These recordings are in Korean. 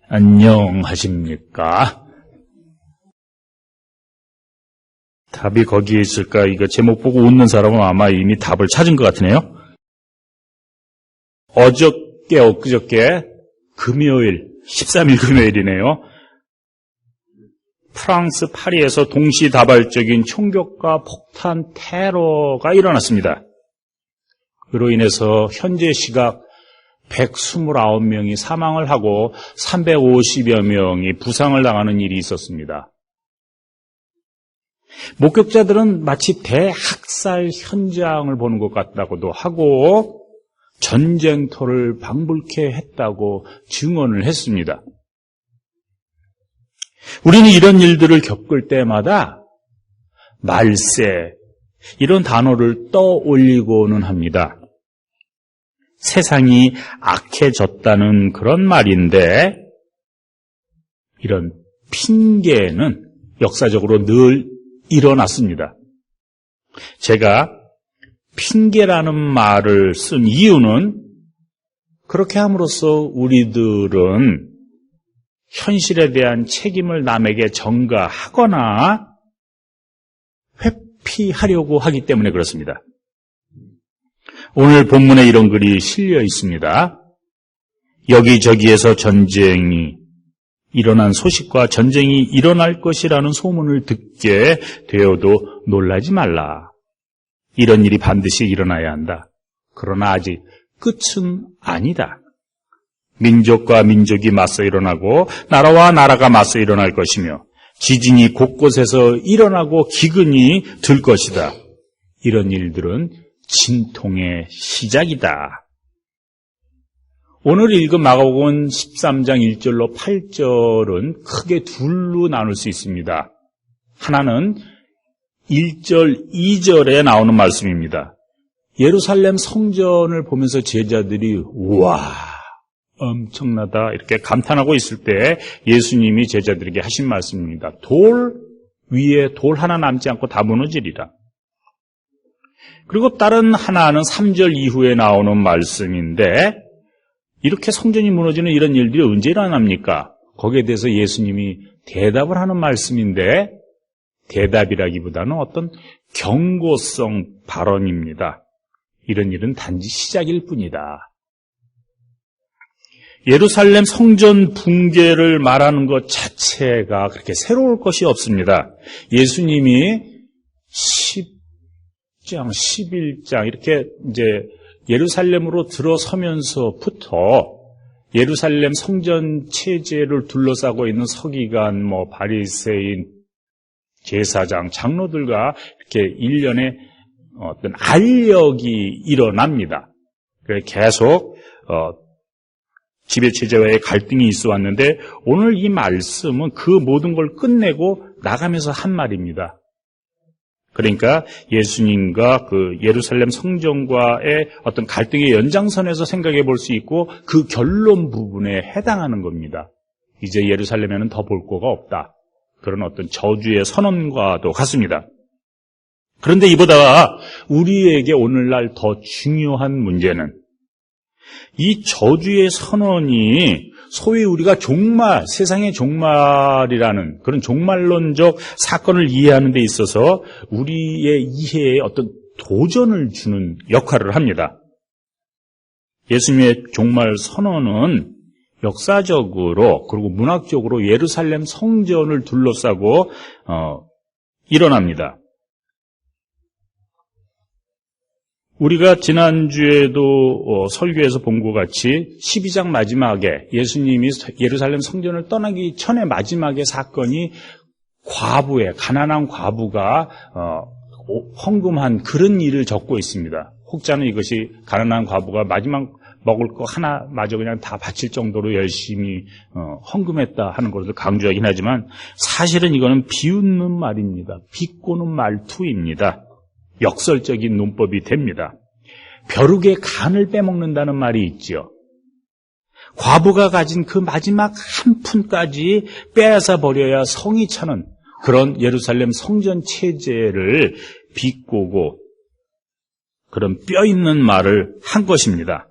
안녕하십니까? 답이 거기에 있을까? 이거 제목 보고 웃는 사람은 아마 이미 답을 찾은 것 같으네요. 엊그저께 금요일, 13일 금요일이네요. 프랑스 파리에서 동시다발적인 총격과 폭탄 테러가 일어났습니다. 그로 인해서 현재 시각 129명이 사망을 하고 350여 명이 부상을 당하는 일이 있었습니다. 목격자들은 마치 대학살 현장을 보는 것 같다고도 하고 전쟁터를 방불케 했다고 증언을 했습니다. 우리는 이런 일들을 겪을 때마다 말세, 이런 단어를 떠올리고는 합니다. 세상이 악해졌다는 그런 말인데 이런 핑계는 역사적으로 늘 일어났습니다. 제가 핑계라는 말을 쓴 이유는 그렇게 함으로써 우리들은 현실에 대한 책임을 남에게 전가하거나 회피하려고 하기 때문에 그렇습니다. 오늘 본문에 이런 글이 실려 있습니다. 여기저기에서 전쟁이 일어난 소식과 전쟁이 일어날 것이라는 소문을 듣게 되어도 놀라지 말라. 이런 일이 반드시 일어나야 한다. 그러나 아직 끝은 아니다. 민족과 민족이 맞서 일어나고 나라와 나라가 맞서 일어날 것이며 지진이 곳곳에서 일어나고 기근이 들 것이다. 이런 일들은 진통의 시작이다. 오늘 읽은 마가복음 13장 1절로 8절은 크게 둘로 나눌 수 있습니다. 하나는 1절, 2절에 나오는 말씀입니다. 예루살렘 성전을 보면서 제자들이 우와, 엄청나다 이렇게 감탄하고 있을 때 예수님이 제자들에게 하신 말씀입니다. 돌 위에 돌 하나 남지 않고 다 무너지리라. 그리고 다른 하나는 3절 이후에 나오는 말씀인데 이렇게 성전이 무너지는 이런 일들이 언제 일어납니까? 거기에 대해서 예수님이 대답을 하는 말씀인데 대답이라기보다는 어떤 경고성 발언입니다. 이런 일은 단지 시작일 뿐이다. 예루살렘 성전 붕괴를 말하는 것 자체가 그렇게 새로울 것이 없습니다. 예수님이 10장, 11장 이렇게 이제 예루살렘으로 들어서면서부터 예루살렘 성전 체제를 둘러싸고 있는 서기관, 바리새인, 제사장, 장로들과 이렇게 일련의 어떤 알력이 일어납니다. 그래서 계속 지배체제와의 갈등이 있어 왔는데 오늘 이 말씀은 그 모든 걸 끝내고 나가면서 한 말입니다. 그러니까 예수님과 그 예루살렘 성전과의 어떤 갈등의 연장선에서 생각해 볼 수 있고 그 결론 부분에 해당하는 겁니다. 이제 예루살렘에는 더 볼 거가 없다. 그런 어떤 저주의 선언과도 같습니다. 그런데 이보다 우리에게 오늘날 더 중요한 문제는 이 저주의 선언이 소위 우리가 종말, 세상의 종말이라는 그런 종말론적 사건을 이해하는 데 있어서 우리의 이해에 어떤 도전을 주는 역할을 합니다. 예수님의 종말 선언은 역사적으로 그리고 문학적으로 예루살렘 성전을 둘러싸고 일어납니다. 우리가 지난주에도 설교에서 본 것 같이 12장 마지막에 예수님이 예루살렘 성전을 떠나기 전에 마지막의 사건이 가난한 과부가 헌금한 그런 일을 적고 있습니다. 혹자는 이것이 가난한 과부가 마지막 먹을 거 하나마저 그냥 다 바칠 정도로 열심히 헌금했다 하는 것을 강조하긴 하지만 사실은 이거는 비웃는 말입니다. 비꼬는 말투입니다. 역설적인 논법이 됩니다. 벼룩의 간을 빼먹는다는 말이 있죠. 과부가 가진 그 마지막 한 푼까지 빼앗아 버려야 성이 차는 그런 예루살렘 성전 체제를 비꼬고 그런 뼈 있는 말을 한 것입니다.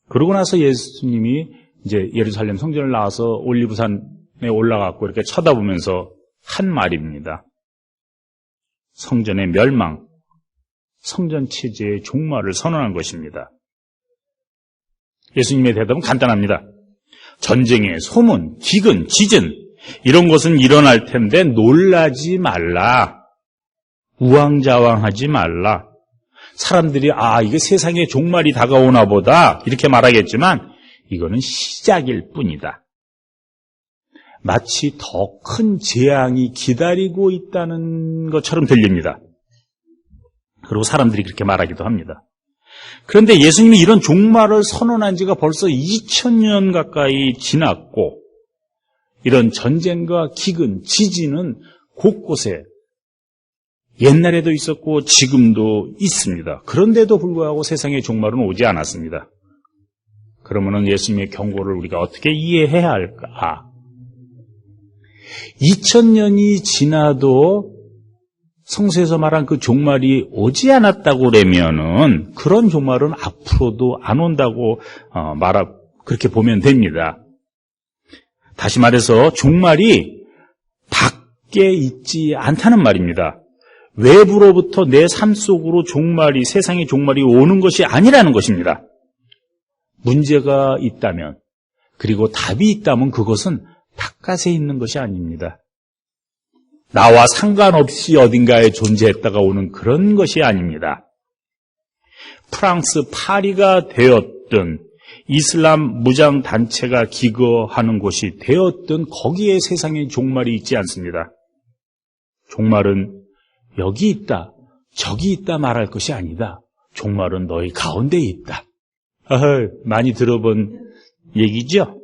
그러고 나서 예수님이 이제 예루살렘 성전을 나와서 올리브산에 올라갔고 이렇게 쳐다보면서 한 말입니다. 성전의 멸망, 성전 체제의 종말을 선언한 것입니다. 예수님의 대답은 간단합니다. 전쟁의 소문, 기근, 지진 이런 것은 일어날 텐데 놀라지 말라. 우왕좌왕하지 말라. 사람들이 이게 세상의 종말이 다가오나 보다 이렇게 말하겠지만 이거는 시작일 뿐이다. 마치 더 큰 재앙이 기다리고 있다는 것처럼 들립니다. 그리고 사람들이 그렇게 말하기도 합니다. 그런데 예수님이 이런 종말을 선언한 지가 벌써 2000년 가까이 지났고 이런 전쟁과 기근, 지진은 곳곳에 옛날에도 있었고 지금도 있습니다. 그런데도 불구하고 세상의 종말은 오지 않았습니다. 그러면은 예수님의 경고를 우리가 어떻게 이해해야 할까? 2000년이 지나도 성서에서 말한 그 종말이 오지 않았다고 그러면은 그런 종말은 앞으로도 안 온다고 그렇게 보면 됩니다. 다시 말해서 종말이 밖에 있지 않다는 말입니다. 외부로부터 내 삶 속으로 세상의 종말이 오는 것이 아니라는 것입니다. 문제가 있다면, 그리고 답이 있다면 그것은 바깥에 있는 것이 아닙니다. 나와 상관없이 어딘가에 존재했다가 오는 그런 것이 아닙니다. 프랑스 파리가 되었든 이슬람 무장단체가 기거하는 곳이 되었든 거기에 세상의 종말이 있지 않습니다. 종말은 여기 있다, 저기 있다 말할 것이 아니다. 종말은 너희 가운데에 있다. 많이 들어본 얘기죠?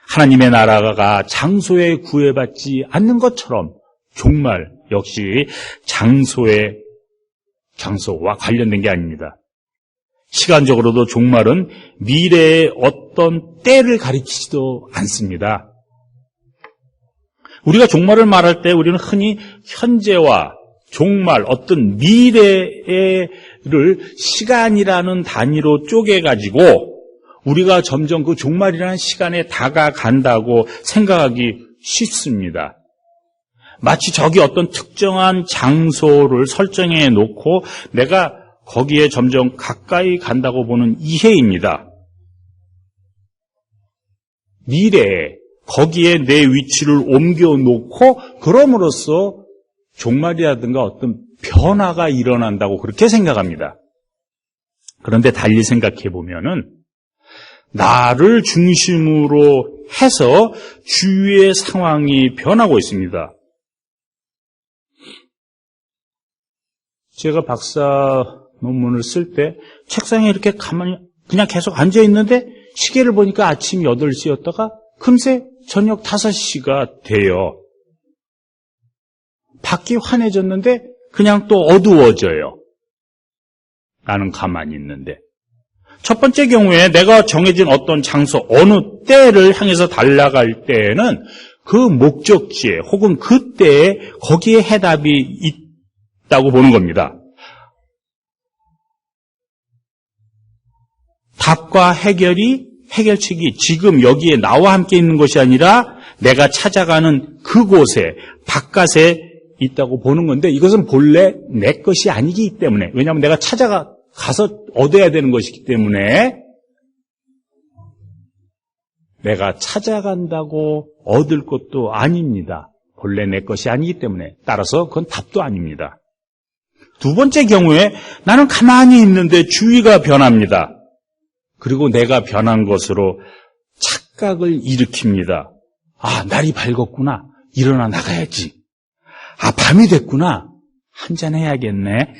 하나님의 나라가 장소에 구애받지 않는 것처럼 종말 역시 장소와 관련된 게 아닙니다. 시간적으로도 종말은 미래의 어떤 때를 가리키지도 않습니다. 우리가 종말을 말할 때 우리는 흔히 현재와 종말, 어떤 미래를 시간이라는 단위로 쪼개가지고 우리가 점점 그 종말이라는 시간에 다가간다고 생각하기 쉽습니다. 마치 저기 어떤 특정한 장소를 설정해 놓고 내가 거기에 점점 가까이 간다고 보는 이해입니다. 미래에 거기에 내 위치를 옮겨 놓고 그럼으로써 종말이라든가 어떤 변화가 일어난다고 그렇게 생각합니다. 그런데 달리 생각해 보면은 나를 중심으로 해서 주위의 상황이 변하고 있습니다. 제가 박사 논문을 쓸 때 책상에 이렇게 가만히 그냥 계속 앉아 있는데 시계를 보니까 아침 8시였다가 금세 저녁 5시가 돼요. 밖이 환해졌는데 그냥 또 어두워져요. 나는 가만히 있는데. 첫 번째 경우에 내가 정해진 어떤 장소, 어느 때를 향해서 달려갈 때에는 그 목적지에 혹은 그때에 거기에 해답이 있다고 보는 겁니다. 답과 해결책이 지금 여기에 나와 함께 있는 것이 아니라 내가 찾아가는 그곳에, 바깥에 있다고 보는 건데 이것은 본래 내 것이 아니기 때문에, 왜냐하면 내가 가서 얻어야 되는 것이기 때문에 내가 찾아간다고 얻을 것도 아닙니다. 본래 내 것이 아니기 때문에 따라서 그건 답도 아닙니다. 두 번째 경우에 나는 가만히 있는데 주위가 변합니다. 그리고 내가 변한 것으로 착각을 일으킵니다. 날이 밝았구나. 일어나 나가야지. 밤이 됐구나. 한잔해야겠네.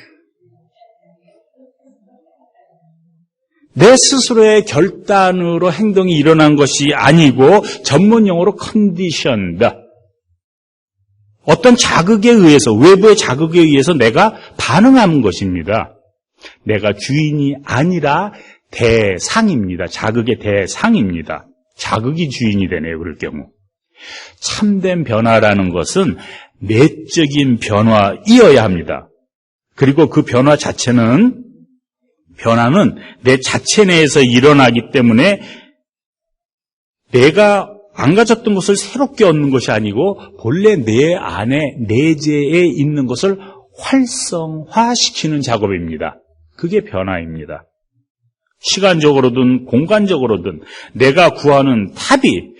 내 스스로의 결단으로 행동이 일어난 것이 아니고 전문 용어로 컨디션드. 어떤 자극에 의해서, 외부의 자극에 의해서 내가 반응한 것입니다. 내가 주인이 아니라 대상입니다. 자극의 대상입니다. 자극이 주인이 되네요. 그럴 경우. 참된 변화라는 것은 내적인 변화이어야 합니다. 그리고 그 변화는 내 자체 내에서 일어나기 때문에 내가 안 가졌던 것을 새롭게 얻는 것이 아니고 본래 내 안에 내재에 있는 것을 활성화시키는 작업입니다. 그게 변화입니다. 시간적으로든 공간적으로든 내가 구하는 답이,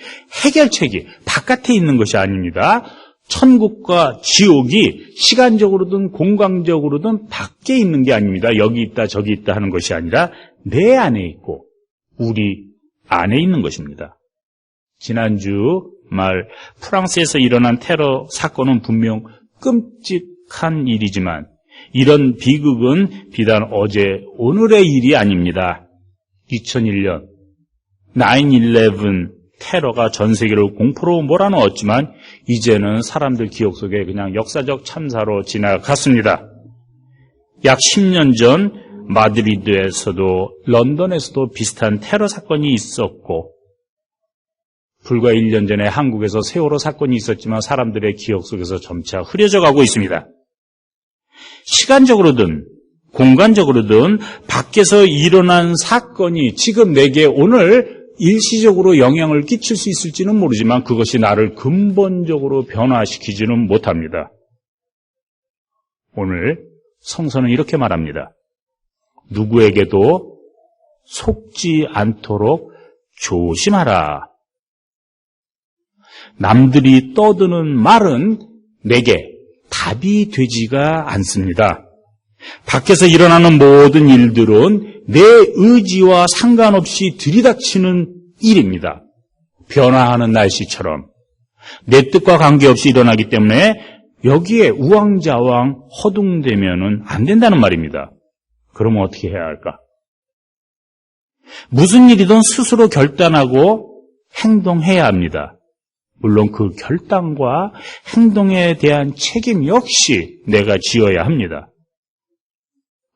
해결책이 바깥에 있는 것이 아닙니다. 천국과 지옥이 시간적으로든 공간적으로든 밖에 있는 게 아닙니다. 여기 있다 저기 있다 하는 것이 아니라 내 안에 있고 우리 안에 있는 것입니다. 지난주 말 프랑스에서 일어난 테러 사건은 분명 끔찍한 일이지만 이런 비극은 비단 어제 오늘의 일이 아닙니다. 2001년 9/11 테러가 전 세계를 공포로 몰아넣었지만 이제는 사람들 기억 속에 그냥 역사적 참사로 지나갔습니다. 약 10년 전 마드리드에서도 런던에서도 비슷한 테러 사건이 있었고 불과 1년 전에 한국에서 세월호 사건이 있었지만 사람들의 기억 속에서 점차 흐려져 가고 있습니다. 시간적으로든 공간적으로든 밖에서 일어난 사건이 지금 내게 오늘 일시적으로 영향을 끼칠 수 있을지는 모르지만 그것이 나를 근본적으로 변화시키지는 못합니다. 오늘 성서는 이렇게 말합니다. 누구에게도 속지 않도록 조심하라. 남들이 떠드는 말은 내게 답이 되지가 않습니다. 밖에서 일어나는 모든 일들은 내 의지와 상관없이 들이닥치는 일입니다. 변화하는 날씨처럼 내 뜻과 관계없이 일어나기 때문에 여기에 우왕좌왕 허둥대면은 안 된다는 말입니다. 그러면 어떻게 해야 할까? 무슨 일이든 스스로 결단하고 행동해야 합니다. 물론 그 결단과 행동에 대한 책임 역시 내가 지어야 합니다.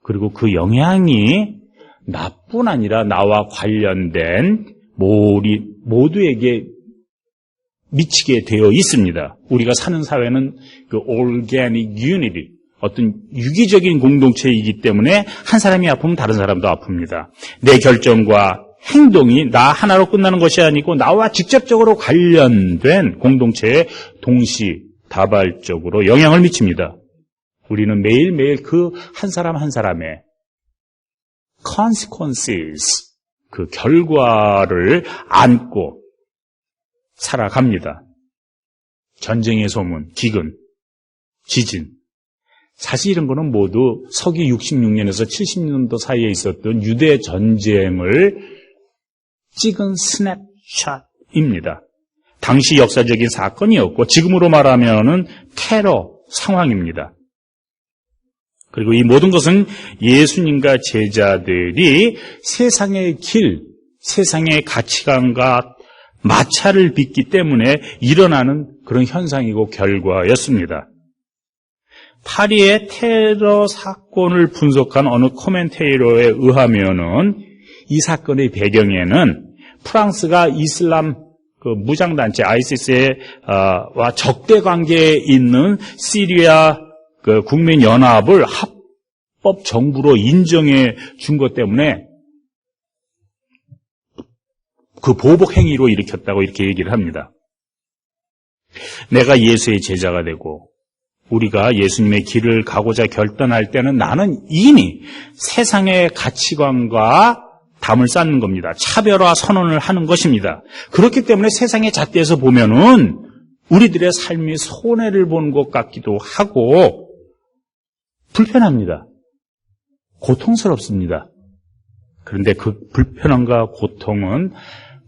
그리고 그 영향이 나뿐 아니라 나와 관련된 모두에게 미치게 되어 있습니다. 우리가 사는 사회는 그 organic unity, 어떤 유기적인 공동체이기 때문에 한 사람이 아프면 다른 사람도 아픕니다. 내 결정과 행동이 나 하나로 끝나는 것이 아니고 나와 직접적으로 관련된 공동체에 동시다발적으로 영향을 미칩니다. 우리는 매일매일 그 한 사람 한 사람의 consequences, 그 결과를 안고 살아갑니다. 전쟁의 소문, 기근, 지진. 사실 이런 거는 모두 서기 66년에서 70년도 사이에 있었던 유대 전쟁을 찍은 스냅샷입니다. 당시 역사적인 사건이었고 지금으로 말하면은 테러 상황입니다. 그리고 이 모든 것은 예수님과 제자들이 세상의 길, 세상의 가치관과 마찰을 빚기 때문에 일어나는 그런 현상이고 결과였습니다. 파리의 테러 사건을 분석한 어느 코멘테이터에 의하면은 이 사건의 배경에는 프랑스가 이슬람 그 무장단체 아이시스와 적대 관계에 있는 시리아 그 국민연합을 합법 정부로 인정해 준 것 때문에 그 보복 행위로 일으켰다고 이렇게 얘기를 합니다. 내가 예수의 제자가 되고 우리가 예수님의 길을 가고자 결단할 때는 나는 이미 세상의 가치관과 담을 쌓는 겁니다. 차별화 선언을 하는 것입니다. 그렇기 때문에 세상의 잣대에서 보면은 우리들의 삶이 손해를 보는 것 같기도 하고 불편합니다. 고통스럽습니다. 그런데 그 불편함과 고통은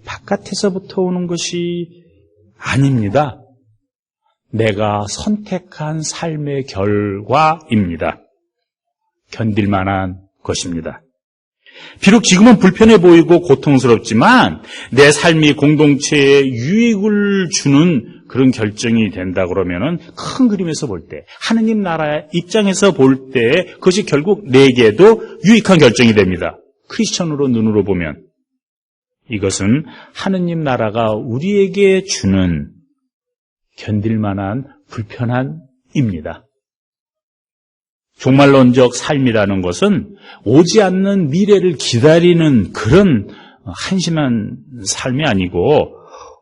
바깥에서부터 오는 것이 아닙니다. 내가 선택한 삶의 결과입니다. 견딜 만한 것입니다. 비록 지금은 불편해 보이고 고통스럽지만 내 삶이 공동체에 유익을 주는 그런 결정이 된다 그러면은 큰 그림에서 볼 때, 하느님 나라의 입장에서 볼 때 그것이 결국 내게도 유익한 결정이 됩니다. 크리스천으로 눈으로 보면 이것은 하느님 나라가 우리에게 주는 견딜 만한 불편함입니다. 종말론적 삶이라는 것은 오지 않는 미래를 기다리는 그런 한심한 삶이 아니고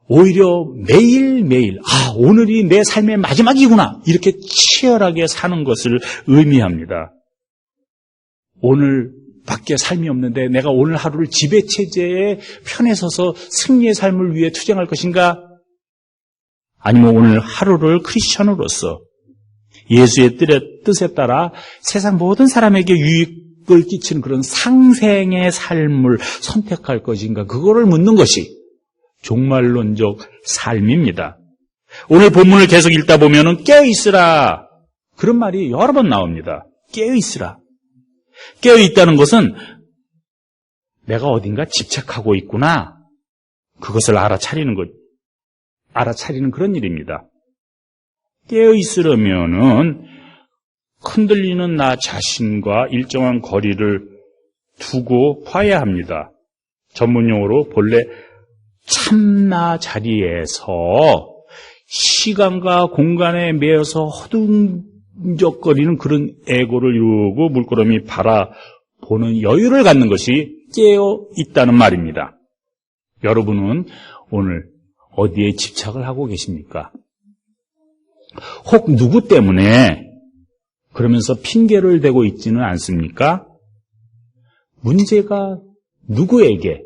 오히려 매일매일 오늘이 내 삶의 마지막이구나 이렇게 치열하게 사는 것을 의미합니다. 오늘 밖에 삶이 없는데 내가 오늘 하루를 지배체제의 편에 서서 승리의 삶을 위해 투쟁할 것인가? 아니면 오늘 하루를 크리스천으로서 예수의 뜻에 따라 세상 모든 사람에게 유익을 끼치는 그런 상생의 삶을 선택할 것인가? 그거를 묻는 것이 종말론적 삶입니다. 오늘 본문을 계속 읽다 보면은 깨어있으라 그런 말이 여러 번 나옵니다. 깨어있으라. 깨어있다는 것은 내가 어딘가 집착하고 있구나. 그것을 알아차리는 그런 일입니다. 깨어있으려면은 흔들리는 나 자신과 일정한 거리를 두고 봐야 합니다. 전문용어로 본래 참나 자리에서 시간과 공간에 매여서 허둥적거리는 그런 에고를 이루고 물끄러미 바라보는 여유를 갖는 것이 깨어있다는 말입니다. 여러분은 오늘 어디에 집착을 하고 계십니까? 혹 누구 때문에 그러면서 핑계를 대고 있지는 않습니까? 문제가 누구에게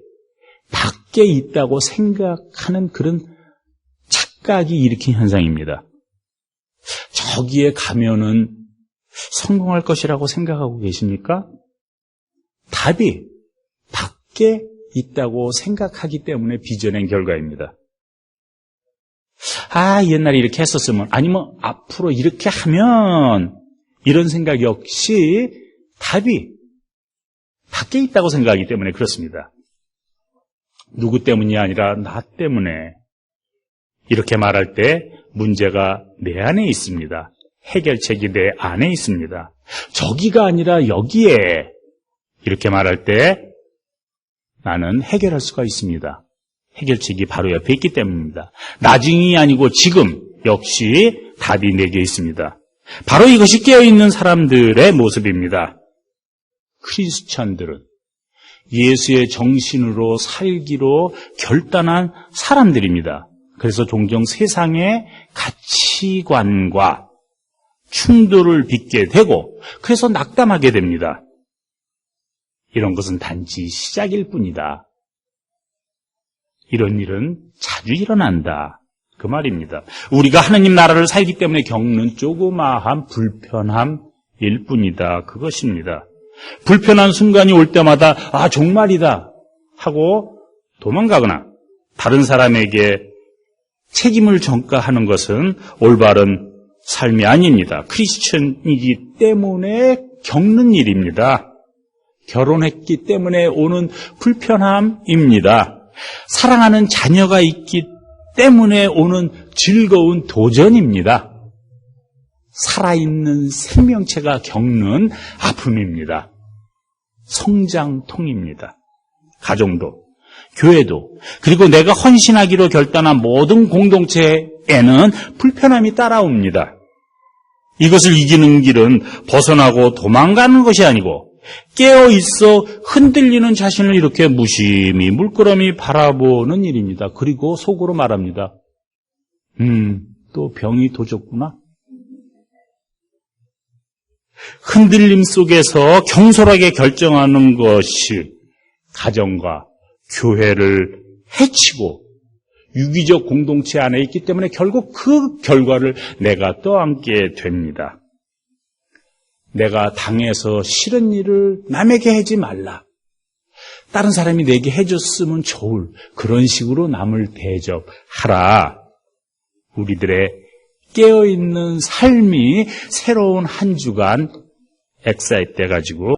밖에 있다고 생각하는 그런 착각이 일으킨 현상입니다. 저기에 가면은 성공할 것이라고 생각하고 계십니까? 답이 밖에 있다고 생각하기 때문에 빚어낸 결과입니다. 옛날에 이렇게 했었으면, 아니면 앞으로 이렇게 하면, 이런 생각 역시 답이 밖에 있다고 생각하기 때문에 그렇습니다. 누구 때문이 아니라 나 때문에 이렇게 말할 때 문제가 내 안에 있습니다. 해결책이 내 안에 있습니다. 저기가 아니라 여기에 이렇게 말할 때 나는 해결할 수가 있습니다. 해결책이 바로 옆에 있기 때문입니다. 나중이 아니고 지금 역시 답이 내게 있습니다. 바로 이것이 깨어있는 사람들의 모습입니다. 크리스천들은 예수의 정신으로 살기로 결단한 사람들입니다. 그래서 종종 세상의 가치관과 충돌을 빚게 되고 그래서 낙담하게 됩니다. 이런 것은 단지 시작일 뿐이다. 이런 일은 자주 일어난다. 그 말입니다. 우리가 하느님 나라를 살기 때문에 겪는 조그마한 불편함일 뿐이다. 그것입니다. 불편한 순간이 올 때마다 종말이다 하고 도망가거나 다른 사람에게 책임을 전가하는 것은 올바른 삶이 아닙니다. 크리스천이기 때문에 겪는 일입니다. 결혼했기 때문에 오는 불편함입니다. 사랑하는 자녀가 있기 때문에 오는 즐거운 도전입니다. 살아있는 생명체가 겪는 아픔입니다. 성장통입니다. 가정도, 교회도, 그리고 내가 헌신하기로 결단한 모든 공동체에는 불편함이 따라옵니다. 이것을 이기는 길은 벗어나고 도망가는 것이 아니고 깨어있어 흔들리는 자신을 이렇게 무심히 물끄러미 바라보는 일입니다. 그리고 속으로 말합니다. 또 병이 도졌구나. 흔들림 속에서 경솔하게 결정하는 것이 가정과 교회를 해치고 유기적 공동체 안에 있기 때문에 결국 그 결과를 내가 떠안게 됩니다. 내가 당해서 싫은 일을 남에게 하지 말라. 다른 사람이 내게 해줬으면 좋을 그런 식으로 남을 대접하라. 우리들의 깨어있는 삶이 새로운 한 주간 엑사이트 돼가지고